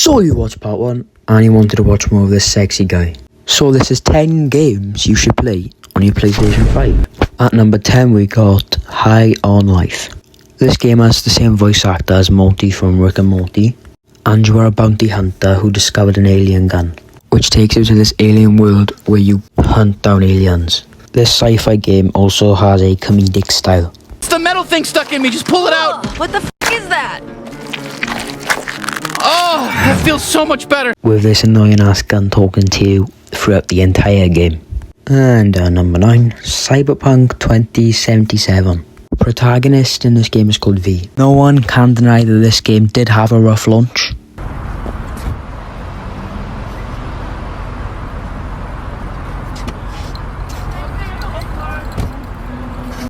So you watched part 1 and you wanted to watch more of this sexy guy. So this is 10 games you should play on your PlayStation 5. At number 10 we got High on Life. This game has the same voice actor as Morty from Rick and Morty, and you are a bounty hunter who discovered an alien gun, which takes you to this alien world where you hunt down aliens. This sci-fi game also has a comedic style. It's the metal thing stuck in me, just pull it out! What the f*** is that? Oh, that feels so much better! With this annoying ass gun talking to you throughout the entire game. And number 9, Cyberpunk 2077. Protagonist in this game is called V. No one can deny that this game did have a rough launch.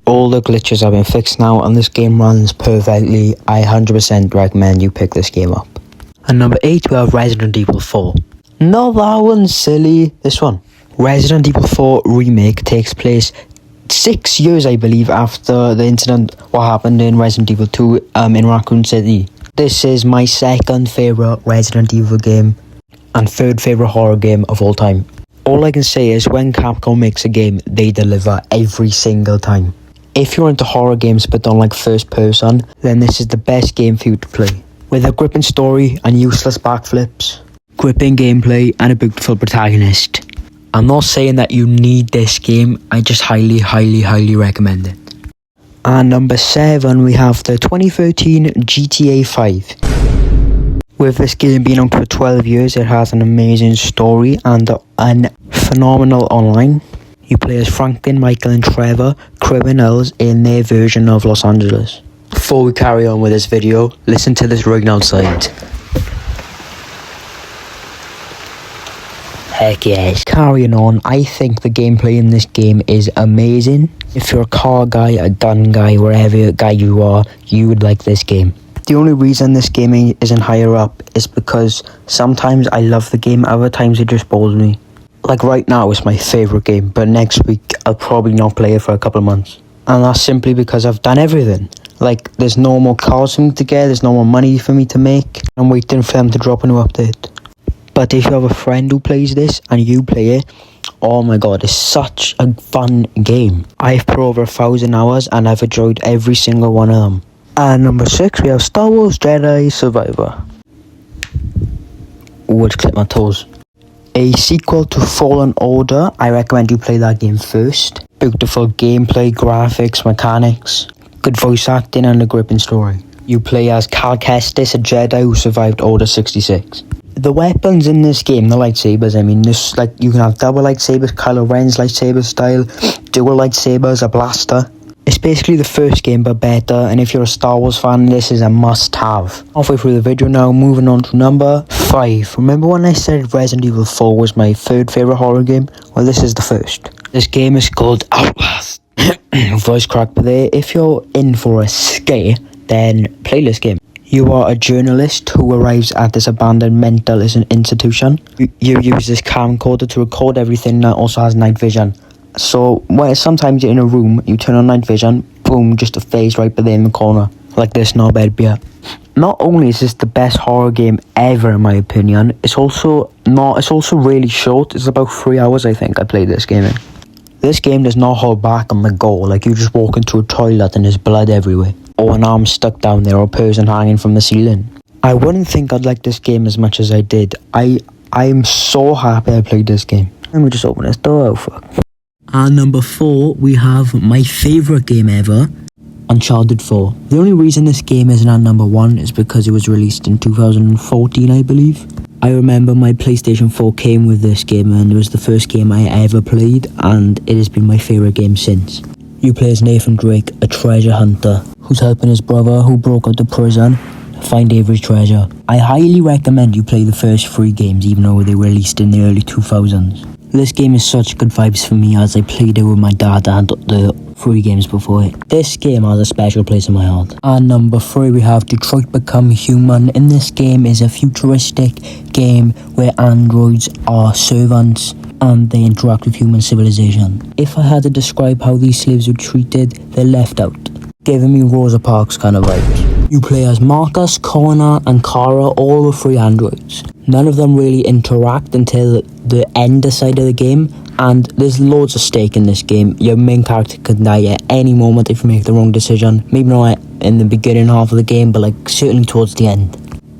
All the glitches have been fixed now and this game runs perfectly. I 100% recommend you pick this game up. And number 8 we have Resident Evil 4. No, that one's silly. This one. Resident Evil 4 Remake takes place 6 years, I believe, after the incident what happened in Resident Evil 2 in Raccoon City. This is my second favourite Resident Evil game and third favourite horror game of all time. All I can say is when Capcom makes a game, they deliver every single time. If you're into horror games but don't like first person, then this is the best game for you to play. With a gripping story and useless backflips, gripping gameplay and a beautiful protagonist. I'm not saying that you need this game, I just highly recommend it. And number 7 we have the 2013 GTA 5. With this game being on for 12 years, it has an amazing story and an phenomenal online. You play as Franklin, Michael and Trevor, criminals in their version of Los Angeles. Before we carry on with this video, listen to this rain outside. Heck yes. Carrying on, I think the gameplay in this game is amazing. If you're a car guy, a gun guy, wherever guy you are, you would like this game. The only reason this game isn't higher up is because sometimes I love the game, other times it just bores me. Like right now it's my favourite game, but next week I'll probably not play it for a couple of months. And that's simply because I've done everything. Like, there's no more cars for me to get, there's no more money for me to make. I'm waiting for them to drop a new update. But if you have a friend who plays this and you play it, oh my god, it's such a fun game. I've put over 1,000 hours and I've enjoyed every single one of them. And number 6 we have Star Wars Jedi Survivor. Would clip my toes. A sequel to Fallen Order. I recommend you play that game first. Beautiful gameplay, graphics, mechanics, good voice acting and a gripping story. You play as Cal Kestis, a Jedi who survived Order 66. The weapons in this game, the lightsabers, I mean, this, like, you can have double lightsabers, Kylo Ren's lightsaber style, dual lightsabers, a blaster. It's basically the first game but better, and if you're a Star Wars fan, this is a must-have. Halfway through the video now, moving on to number 5. Remember when I said Resident Evil 4 was my third favourite horror game? Well, this is the first. This game is called Outlast. Voice crack there. If you're in for a scare, then play this game. You are a journalist who arrives at this abandoned mental institution. You use this camcorder to record everything that also has night vision. So, sometimes you're in a room, you turn on night vision, boom, just a face right there in the corner. Like this knobhead beer. Not only is this the best horror game ever in my opinion, it's also really short. It's about 3 hours I think I played this game in. This game does not hold back on the gore, like you just walk into a toilet and there's blood everywhere. Or an arm stuck down there or a person hanging from the ceiling. I wouldn't think I'd like this game as much as I did. I'm so happy I played this game. Let me just open this door, oh fuck. And number 4, we have my favourite game ever, Uncharted 4. The only reason this game isn't at number 1 is because it was released in 2014, I believe. I remember my PlayStation 4 came with this game and it was the first game I ever played and it has been my favourite game since. You play as Nathan Drake, a treasure hunter, who's helping his brother who broke out of prison find Avery's treasure. I highly recommend you play the first 3 games even though they were released in the early 2000s. This game is such good vibes for me as I played it with my dad and the 3 games before it. This game has a special place in my heart. And number 3 we have Detroit Become Human. In this game is a futuristic game where androids are servants and they interact with human civilization. If I had to describe how these slaves were treated, they're left out, giving me Rosa Parks kind of vibes. You play as Marcus, Connor and Kara, all the 3 androids. None of them really interact until the end side of the game, and there's loads of stake in this game. Your main character could die at any moment if you make the wrong decision. Maybe not in the beginning half of the game, but like certainly towards the end,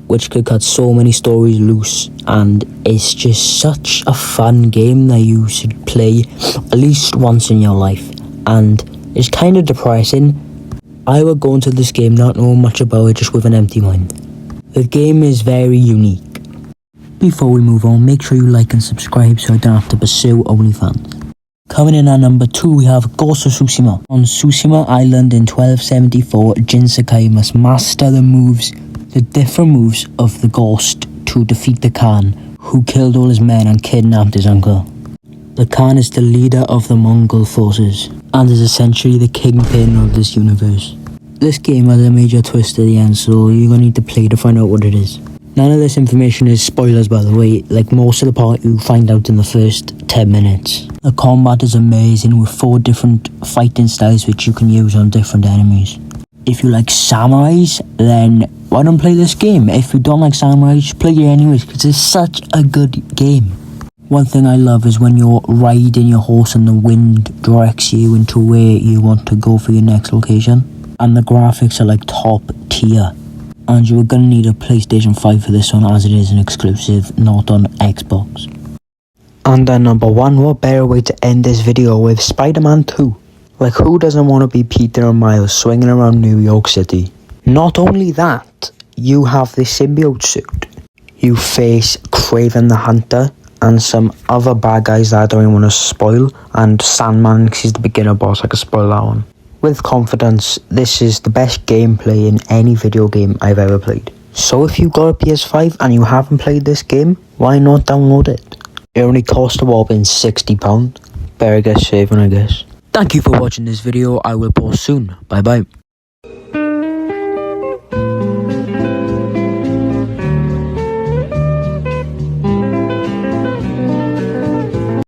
which could cut so many stories loose. And it's just such a fun game that you should play at least once in your life. And it's kind of depressing. I would go into this game not knowing much about it, just with an empty mind. The game is very unique. Before we move on, make sure you like and subscribe so I don't have to pursue OnlyFans. Coming in at number 2, we have Ghost of Tsushima. On Tsushima Island in 1274, Jin Sakai must master the different moves of the Ghost to defeat the Khan, who killed all his men and kidnapped his uncle. The Khan is the leader of the Mongol forces, and is essentially the kingpin of this universe. This game has a major twist at the end, so you're gonna need to play to find out what it is. None of this information is spoilers, by the way. Like most of the part you find out in the first 10 minutes. The combat is amazing with 4 different fighting styles which you can use on different enemies. If you like samurais, then why don't play this game? If you don't like samurais, just play it anyways, because it's such a good game. One thing I love is when you're riding your horse and the wind directs you into where you want to go for your next location. And the graphics are like top tier. And you're gonna need a PlayStation 5 for this one, as it is an exclusive, not on Xbox. And at number 1, what better way to end this video with Spider-Man 2? Like, who doesn't want to be Peter and Miles swinging around New York City? Not only that, you have the symbiote suit. You face Kraven the Hunter and some other bad guys that I don't even want to spoil, and Sandman, because he's the beginner boss. I can spoil that one. With confidence, this is the best gameplay in any video game I've ever played. So if you got a PS5 and you haven't played this game, why not download it? It only cost a whopping £60. Better get saving, I guess. Thank you for watching this video. I will post soon. Bye bye.